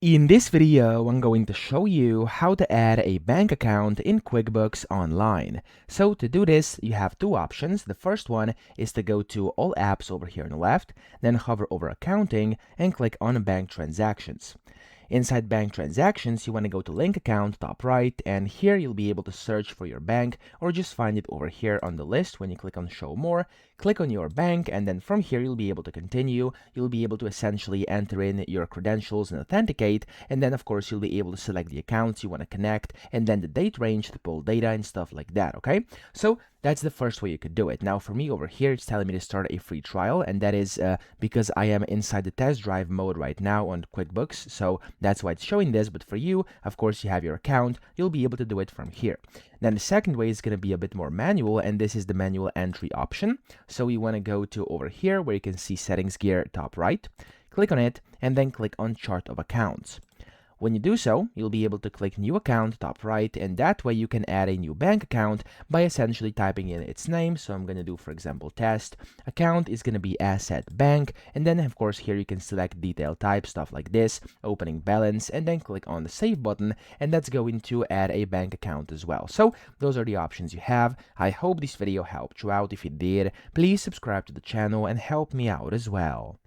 In this video, I'm going to show you how to add a bank account in QuickBooks Online. So to do this, you have two options. The first one is to go to All Apps over here on the left, then hover over Accounting and click on Bank Transactions. Inside Bank Transactions, you want to go to Link Account, top right, and here you'll be able to search for your bank or just find it over here on the list. When you click on Show More, click on your bank, and then from here you'll be able to continue. You'll be able to essentially enter in your credentials and authenticate, and then of course you'll be able to select the accounts you want to connect, and then the date range to pull data and stuff like that, okay? So that's the first way you could do it. Now for me over here, it's telling me to start a free trial, and that is because I am inside the test drive mode right now on QuickBooks, so that's why it's showing this. But for you, of course, you have your account, you'll be able to do it from here. Then the second way is going to be a bit more manual, and this is the manual entry option. So you want to go to over here where you can see settings gear top right, click on it, and then click on chart of accounts. When you do so, you'll be able to click New Account, top right, and that way you can add a new bank account by essentially typing in its name. So I'm going to do, for example, test. Account is going to be Asset Bank, and then, of course, here you can select detail type, stuff like this, opening balance, and then click on the Save button, and that's going to add a bank account as well. So those are the options you have. I hope this video helped you out. If it did, please subscribe to the channel and help me out as well.